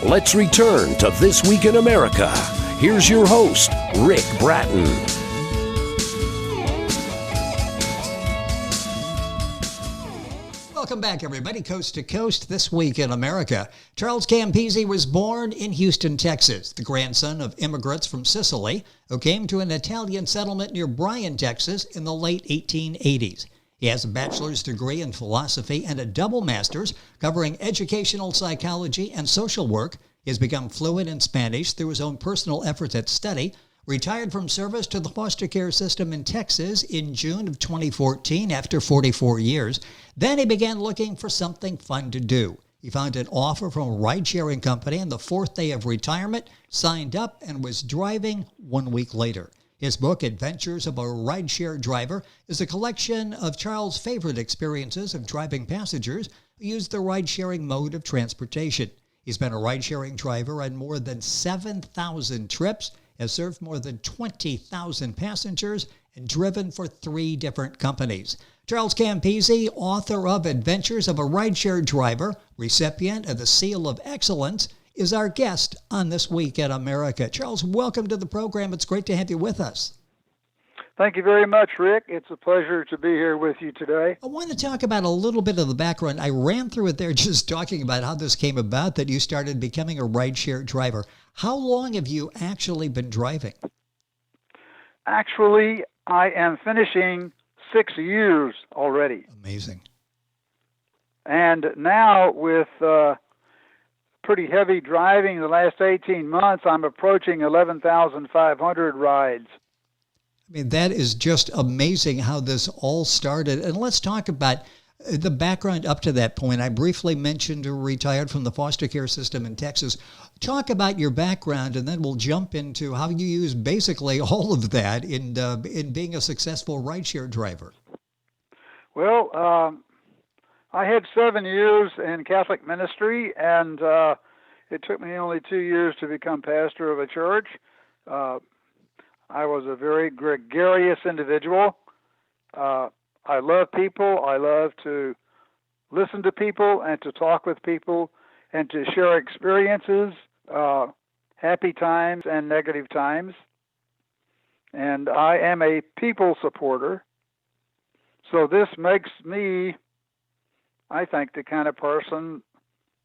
Let's return to This Week in America. Here's your host, Rick Bratton. Welcome back, everybody. Coast to Coast, This Week in America. Charles Campise was born in Houston, Texas, the grandson of immigrants from Sicily who came to an Italian settlement near Bryan, Texas in the late 1880s. He has a bachelor's degree in philosophy and a double master's covering educational psychology and social work. He has become fluent in Spanish through his own personal efforts at study. Retired from service to the foster care system in Texas in June of 2014 after 44 years. Then he began looking for something fun to do. He found an offer from a ride-sharing company on the fourth day of retirement, signed up, and was driving 1 week later. His book, Adventures of a Rideshare Driver, is a collection of Charles' favorite experiences of driving passengers who use the ride-sharing mode of transportation. He's been a ride-sharing driver on more than 7,000 trips, has served more than 20,000 passengers, and driven for 3 different companies. Charles Campise, author of Adventures of a Rideshare Driver, recipient of the Seal of Excellence, is our guest on This Week in America. Charles, welcome to the program. It's great to have you with us. Thank you very much, Rick. It's a pleasure to be here with you today. I want to talk about a little bit of the background. I ran through it there just talking about how this came about, that you started becoming a rideshare driver. How long have you actually been driving? Actually, I am finishing 6 years already. Amazing. And now with pretty heavy driving the last 18 months, I'm approaching 11,500 rides. I mean, that is just amazing how this all started. And let's talk about the background up to that point. I briefly mentioned you retired from the foster care system in Texas. Talk about your background, and then we'll jump into how you use basically all of that in being a successful rideshare driver. Well, I had 7 years in Catholic ministry, and it took me only 2 years to become pastor of a church. I was a very gregarious individual. I love people. I love to listen to people and to talk with people and to share experiences, happy times and negative times. And I am a people supporter. So this makes me, I think, the kind of person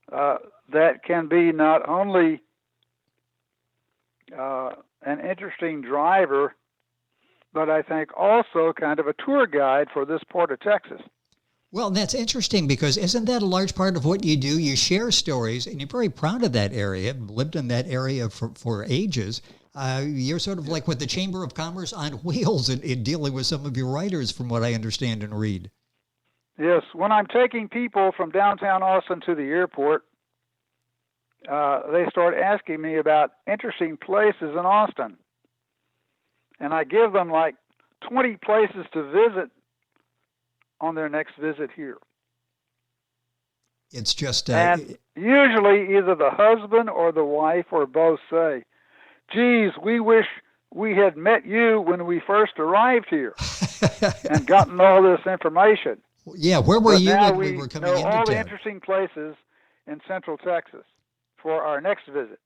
that can be not only an interesting driver, but I think also kind of a tour guide for this part of Texas. Well, that's interesting because isn't that a large part of what you do? You share stories, and you're very proud of that area, lived in that area for ages. You're sort of like with the Chamber of Commerce on wheels in dealing with some of your writers, from what I understand and read. Yes, when I'm taking people from downtown Austin to the airport, they start asking me about interesting places in Austin. And I give them like 20 places to visit on their next visit here. It's just... and usually either the husband or the wife or both say, geez, we wish we had met you when we first arrived here and gotten all this information. Yeah, where were you when we were coming into town? All the interesting places in Central Texas for our next visit.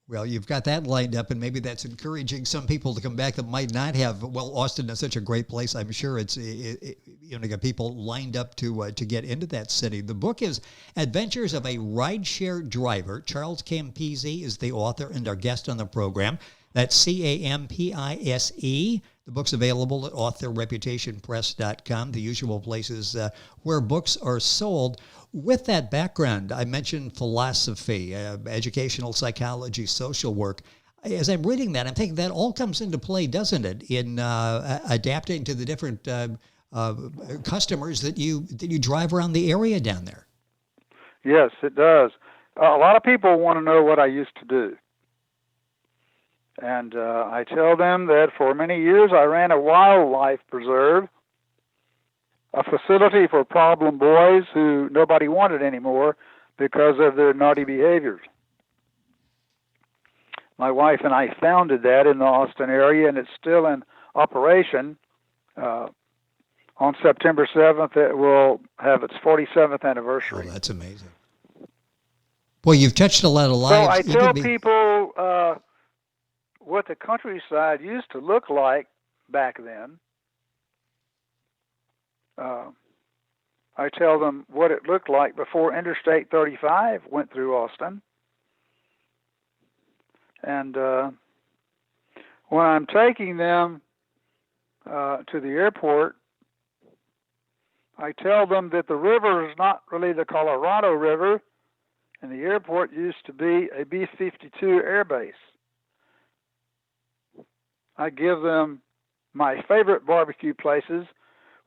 Well, you've got that lined up, and maybe that's encouraging some people to come back that might not have. Well, Austin is such a great place. I'm sure you got people lined up to get into that city. The book is Adventures of a Rideshare Driver. Charles Campise is the author and our guest on the program. That's Campise. The book's available at authorreputationpress.com, the usual places where books are sold. With that background, I mentioned philosophy, educational psychology, social work. As I'm reading that, I'm thinking that all comes into play, doesn't it, in adapting to the different customers that you drive around the area down there? Yes, it does. A lot of people want to know what I used to do. And I tell them that for many years I ran a wildlife preserve, a facility for problem boys who nobody wanted anymore because of their naughty behaviors. My wife and I founded that in the Austin area, and it's still in operation. On September 7th, it will have its 47th anniversary. Oh, that's amazing. Well, you've touched a lot of So lives. I You tell could be- people what the countryside used to look like back then. I tell them what it looked like before Interstate 35 went through Austin. And when I'm taking them to the airport, I tell them that the river is not really the Colorado River, and the airport used to be a B-52 air base. I give them my favorite barbecue places.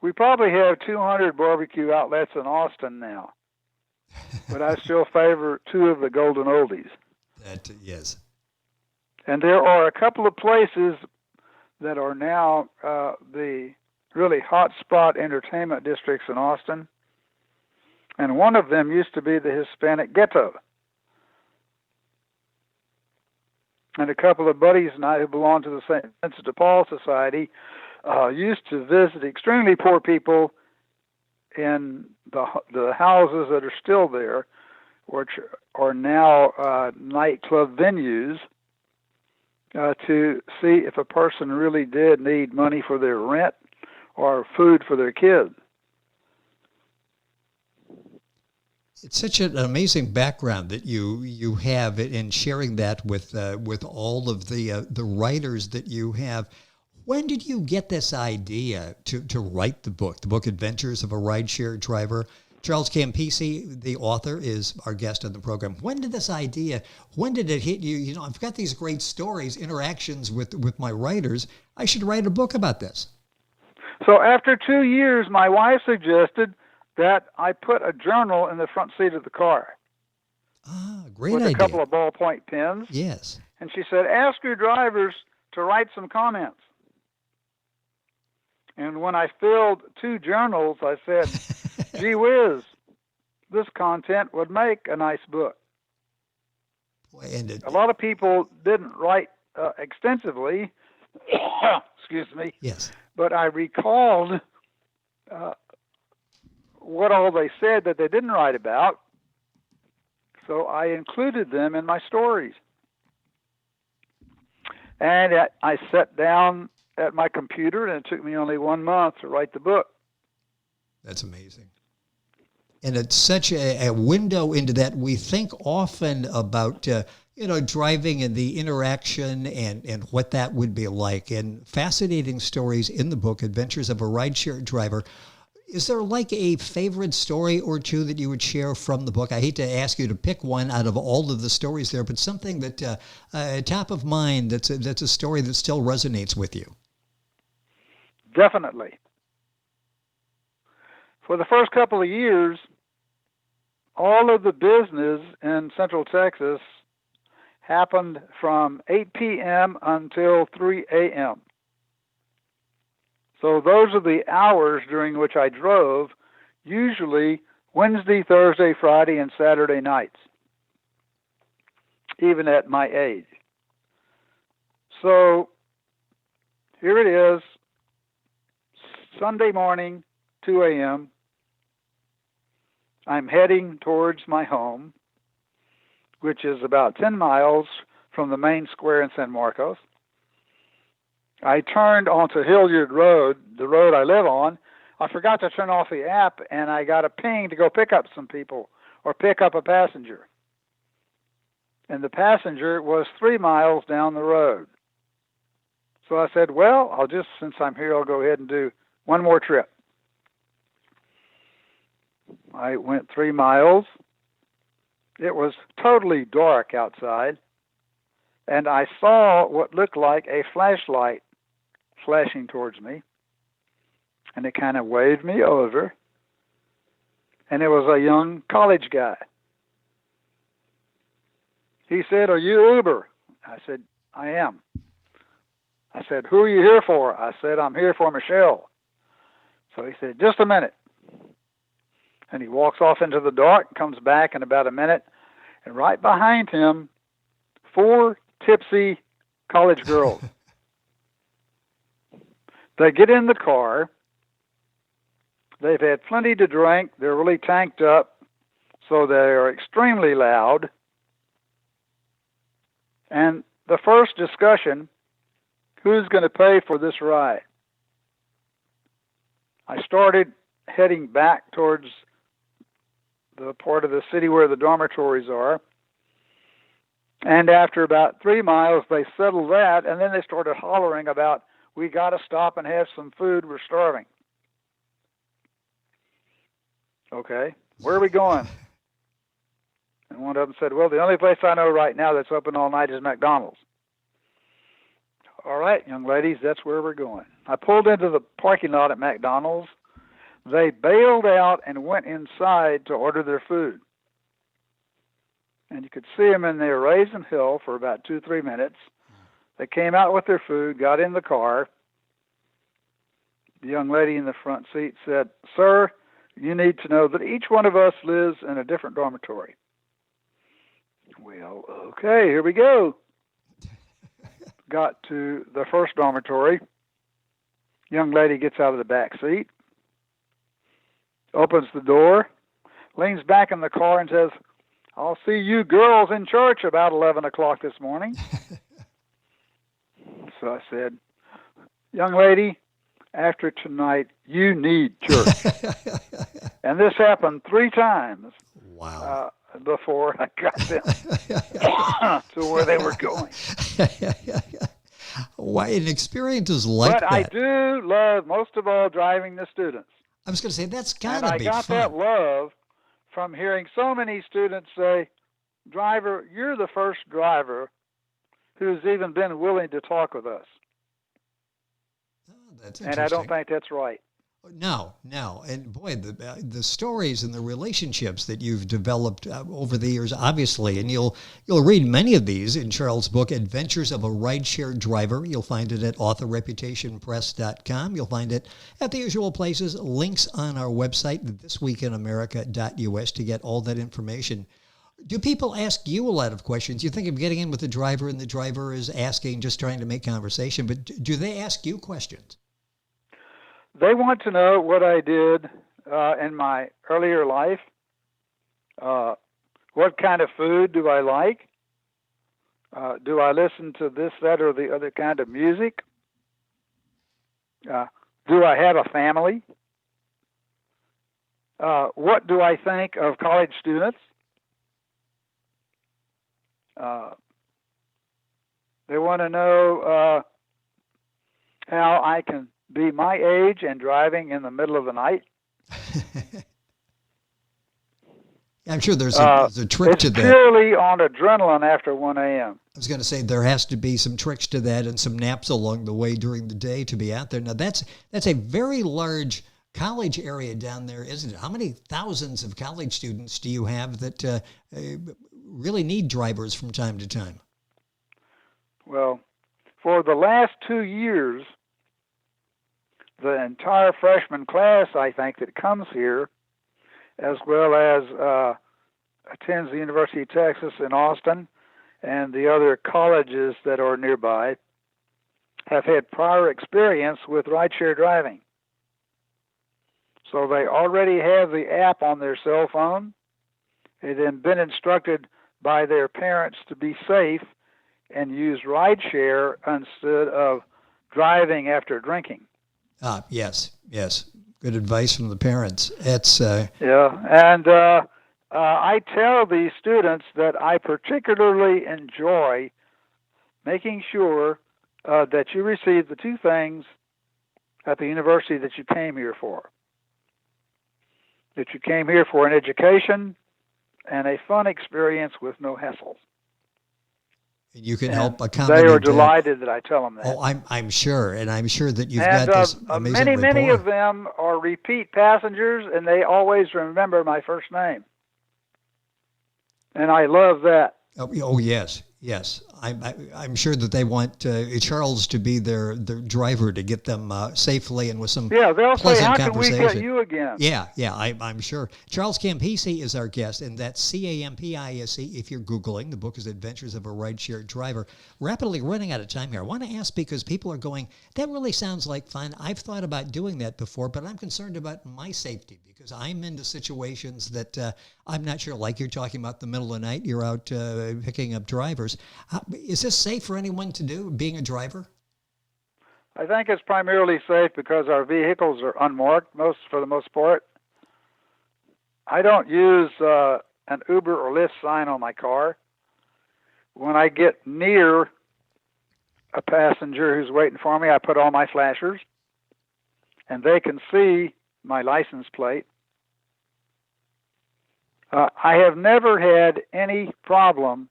We probably have 200 barbecue outlets in Austin now, but I still favor two of the golden oldies. Yes. And there are a couple of places that are now the really hot spot entertainment districts in Austin. And one of them used to be the Hispanic ghetto. And a couple of buddies and I who belong to the St. Vincent de Paul Society used to visit extremely poor people in the houses that are still there, which are now nightclub venues, to see if a person really did need money for their rent or food for their kids. It's such an amazing background that you have in sharing that with all of the writers that you have. When did you get this idea to write the book Adventures of a Rideshare Driver? Charles Campise, the author, is our guest on the program. When did it hit you? You know, I've got these great stories, interactions with my writers. I should write a book about this. So after 2 years, my wife suggested that I put a journal in the front seat of the car. Ah, great with idea. a couple of ballpoint pens. Yes. And she said, ask your drivers to write some comments. And when I filled 2 journals, I said, gee whiz, this content would make a nice book. Boy, and a lot of people didn't write extensively, excuse me, yes, but I recalled what all they said that they didn't write about, so I included them in my stories. And I sat down at my computer, and it took me only 1 month to write the book. That's amazing. And it's such a window into that. We think often about, driving and the interaction and what that would be like. And fascinating stories in the book, Adventures of a Rideshare Driver. Is there like a favorite story or two that you would share from the book? I hate to ask you to pick one out of all of the stories there, but something that top of mind that's a story that still resonates with you. Definitely. For the first couple of years, all of the business in Central Texas happened from 8 p.m. until 3 a.m. So those are the hours during which I drove, usually Wednesday, Thursday, Friday, and Saturday nights, even at my age. So here it is, Sunday morning, 2 a.m. I'm heading towards my home, which is about 10 miles from the main square in San Marcos. I turned onto Hilliard Road, the road I live on. I forgot to turn off the app, and I got a ping to go pick up some people or pick up a passenger. And the passenger was 3 miles down the road. So I said, well, since I'm here, I'll go ahead and do one more trip. I went 3 miles. It was totally dark outside, and I saw what looked like a flashlight flashing towards me, and it kind of waved me over, and it was a young college guy. He said, are you Uber? I said, I am. I said, who are you here for? I said, I'm here for Michelle. So he said, just a minute. And he walks off into the dark, comes back in about a minute, and right behind him, 4 tipsy college girls. They get in the car. They've had plenty to drink. They're really tanked up, so they are extremely loud. And the first discussion, who's going to pay for this ride? I started heading back towards the part of the city where the dormitories are. And after about 3 miles, they settled that, and then they started hollering about, we got to stop and have some food, we're starving. Okay, where are we going? And one of them said, well, the only place I know right now that's open all night is McDonald's. All right, young ladies, that's where we're going. I pulled into the parking lot at McDonald's. They bailed out and went inside to order their food. And you could see them in there raising hell for about 2-3 minutes. They came out with their food, got in the car. The young lady in the front seat said, sir, you need to know that each one of us lives in a different dormitory. Well, okay, here we go. Got to the first dormitory. Young lady gets out of the back seat, opens the door, leans back in the car and says, I'll see you girls in church about 11 o'clock this morning. So I said, young lady, after tonight, you need church. And this happened 3 times. Wow. Before I got them to where they were going. Why, an experiences like but that. I do love, most of all, driving the students. I was going to say, that's got And to be I got fun. that love from hearing so many students say, driver, you're the first driver who's even been willing to talk with us. Oh, that's And I don't think that's right. No. And boy, the stories and the relationships that you've developed over the years, obviously, and you'll read many of these in Charles' book, Adventures of a Rideshare Driver. You'll find it at authorreputationpress.com. You'll find it at the usual places, links on our website, thisweekinamerica.us, to get all that information. Do people ask you a lot of questions? You think of getting in with the driver and the driver is asking, just trying to make conversation, but do they ask you questions? They want to know what I did in my earlier life. What kind of food do I like? Do I listen to this, that, or the other kind of music? Do I have a family? What do I think of college students? They want to know how I can be my age and driving in the middle of the night. I'm sure there's a trick to that. It's purely on adrenaline after 1 a.m. I was going to say there has to be some tricks to that and some naps along the way during the day to be out there. Now, that's a very large college area down there, isn't it? How many thousands of college students do you have that really need drivers from time to time? Well, for the last 2 years, the entire freshman class, I think, that comes here, as well as attends the University of Texas in Austin and the other colleges that are nearby, have had prior experience with rideshare driving. So they already have the app on their cell phone. They've then been instructed by their parents to be safe and use rideshare instead of driving after drinking. Yes. Good advice from the parents. It's yeah, and I tell these students that I particularly enjoy making sure that you receive the 2 things at the university that you came here for. That you came here for an education and a fun experience with no hassles. You can help accommodate. They are delighted that I tell them that. Oh, I'm sure, and I'm sure that you've got this amazing many rapport. of them are repeat passengers, and they always remember my first name, and I love that. Oh yes. I'm sure that they want Charles to be their driver to get them safely and with some they'll say, pleasant how can we conversation. get you again? Yeah, I'm sure. Charles Campise is our guest, and that's Campise if you're Googling. The book is Adventures of a Rideshare Driver. Rapidly running out of time here. I want to ask, because people are going, that really sounds like fun. I've thought about doing that before, but I'm concerned about my safety because I'm into situations that I'm not sure, like you're talking about the middle of the night, you're out picking up drivers. Is this safe for anyone to do, being a driver? I think it's primarily safe because our vehicles are unmarked for the most part. I don't use an Uber or Lyft sign on my car. When I get near a passenger who's waiting for me, I put on my flashers, and they can see my license plate. I have never had any problem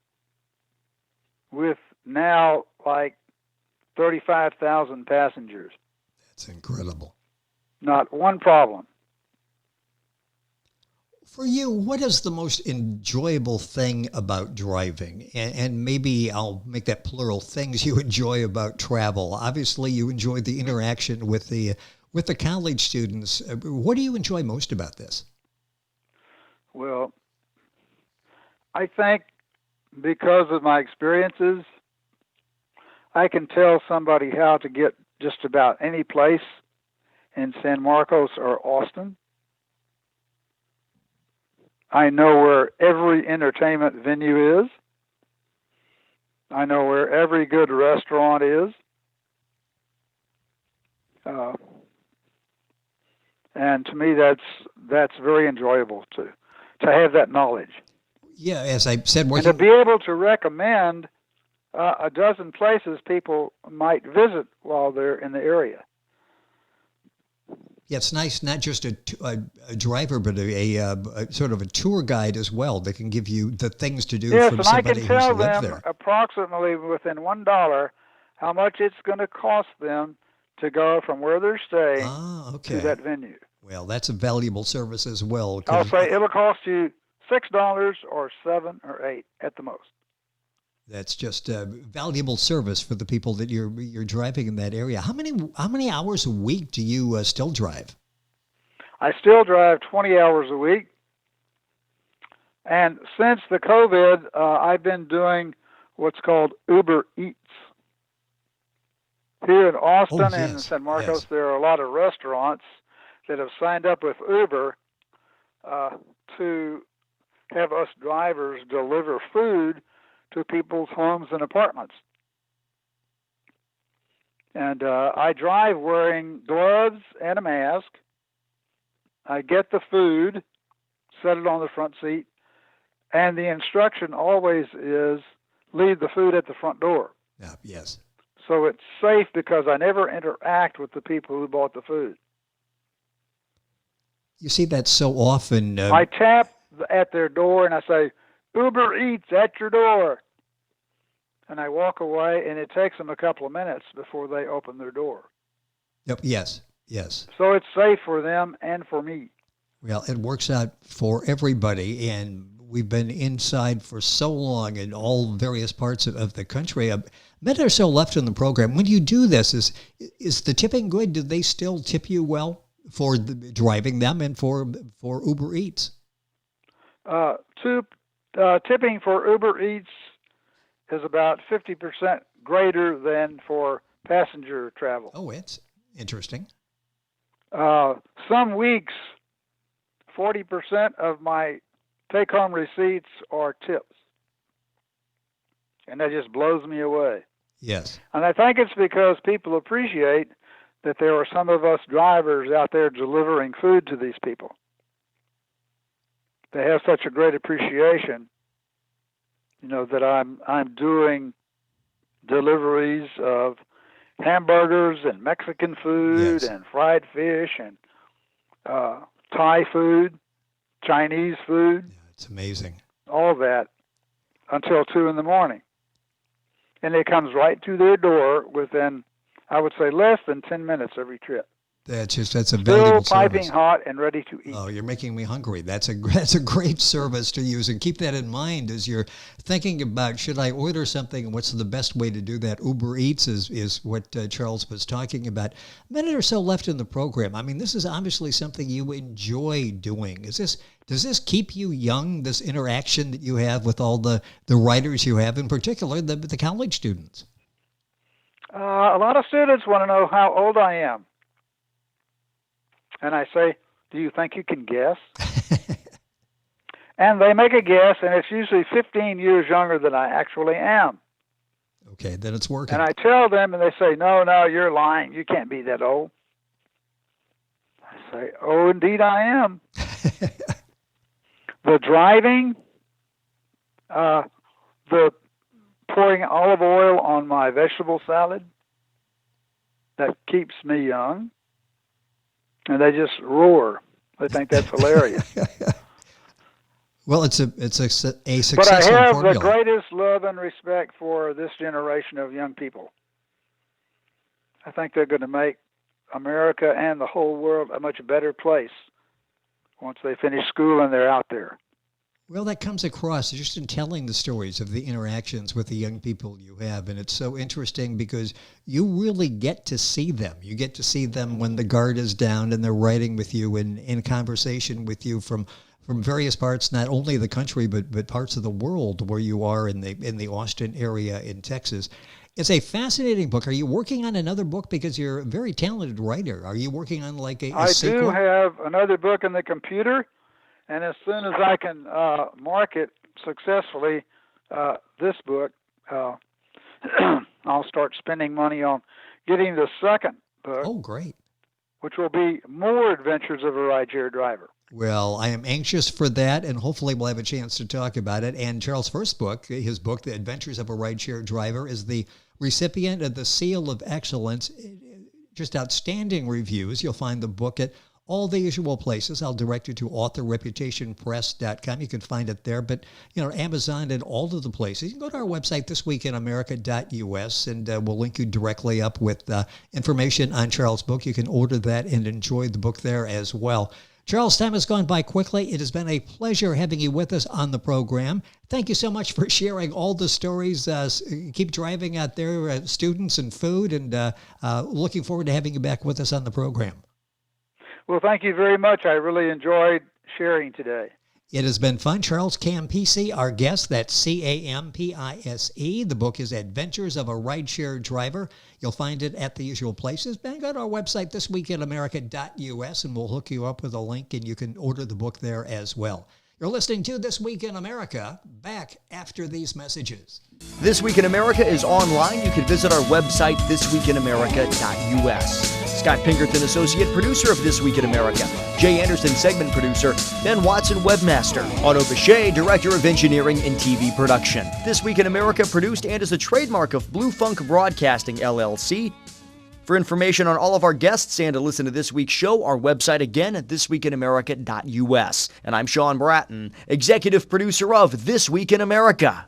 with now like 35,000 passengers. That's incredible. Not one problem. For you, what is the most enjoyable thing about driving? And maybe I'll make that plural, things you enjoy about travel. Obviously, you enjoy the interaction with the college students. What do you enjoy most about this? Well, I think because of my experiences, I can tell somebody how to get just about any place in San Marcos or Austin. I know where every entertainment venue is. I know where every good restaurant is. And to me, that's very enjoyable to have that knowledge. Yeah, as I said, and to be able to recommend a dozen places people might visit while they're in the area. Yeah, it's nice, not just a driver, but a sort of a tour guide as well that can give you the things to do from somebody who's lived there. Yes, and I can tell them approximately within $1 how much it's going to cost them to go from where they're staying to that venue. Well, that's a valuable service as well. I'll say it'll cost you $6 or $7 or $8 at the most. That's just a valuable service for the people that you're driving in that area. How many hours a week do you still drive? I still drive 20 hours a week. And since the COVID, I've been doing what's called Uber Eats. Here in Austin and San Marcos, there are a lot of restaurants that have signed up with Uber to have us drivers deliver food to people's homes and apartments. And I drive wearing gloves and a mask. I get the food, set it on the front seat, and the instruction always is leave the food at the front door. Yes. So it's safe because I never interact with the people who bought the food. You see that so often. I tap at their door and I say, Uber Eats at your door. And I walk away, and it takes them a couple of minutes before they open their door. Yep. Yes. So it's safe for them and for me. Well, it works out for everybody, and we've been inside for so long in all various parts of the country. A minute or so left in the program. When you do this, is the tipping good? Do they still tip you well for driving them and for Uber Eats? Tipping for Uber Eats is about 50% greater than for passenger travel. Oh, it's interesting. Some weeks, 40% of my take-home receipts are tips. And that just blows me away. Yes. And I think it's because people appreciate that there are some of us drivers out there delivering food to these people. They have such a great appreciation, that I'm doing deliveries of hamburgers and Mexican food and fried fish and Thai food, Chinese food. Yeah, it's amazing. All that until 2 a.m. And it comes right to their door within, I would say, less than 10 minutes every trip. That's a valuable Still piping service. hot and ready to eat. Oh, you're making me hungry. That's a great service to use, and keep that in mind as you're thinking about, should I order something and what's the best way to do that? Uber Eats is what Charles was talking about. A minute or so left in the program. I mean, this is obviously something you enjoy doing. Does this keep you young, this interaction that you have with all the writers you have, in particular the college students? A lot of students want to know how old I am. And I say, do you think you can guess? And they make a guess, and it's usually 15 years younger than I actually am. Okay, then it's working. And I tell them, and they say, no, you're lying. You can't be that old. I say, oh, indeed I am. The driving, the pouring olive oil on my vegetable salad, that keeps me young. And they just roar. They think that's hilarious. Well, it's a successful But I have formula. the greatest love and respect for this generation of young people. I think they're going to make America and the whole world a much better place once they finish school and they're out there. Well, that comes across just in telling the stories of the interactions with the young people you have. And it's so interesting because you really get to see them. You get to see them when the guard is down and they're riding with you and in conversation with you from various parts, not only the country, but parts of the world where you are in the Austin area in Texas. It's a fascinating book. Are you working on another book? Because you're a very talented writer. Are you working on like a sequel? I do have another book in the computer. And as soon as I can market successfully this book, I'll start spending money on getting the second book. Oh, great. Which will be More Adventures of a Rideshare Driver. Well, I am anxious for that, and hopefully we'll have a chance to talk about it. And Charles' first book, his book, The Adventures of a Rideshare Driver, is the recipient of the Seal of Excellence. Just outstanding reviews. You'll find the book at all the usual places. I'll direct you to authorreputationpress.com. You can find it there, but Amazon and all of the places. You can go to our website, thisweekinamerica.us, and we'll link you directly up with information on Charles' book. You can order that and enjoy the book there as well. Charles, time has gone by quickly. It has been a pleasure having you with us on the program. Thank you so much for sharing all the stories. Keep driving out there, students and food, and looking forward to having you back with us on the program. Well, thank you very much. I really enjoyed sharing today. It has been fun. Charles Campise, our guest. That's Campise. The book is Adventures of a Rideshare Driver. You'll find it at the usual places. Then go to our website, thisweekinamerica.us, and we'll hook you up with a link, and you can order the book there as well. You're listening to This Week in America. Back after these messages. This Week in America is online. You can visit our website, thisweekinamerica.us. Scott Pinkerton, associate producer of This Week in America. Jay Anderson, segment producer. Ben Watson, webmaster. Otto Bechet, director of engineering and TV production. This Week in America produced and is a trademark of Blue Funk Broadcasting, LLC. For information on all of our guests and to listen to this week's show, our website again at thisweekinamerica.us. And I'm Sean Bratton, executive producer of This Week in America.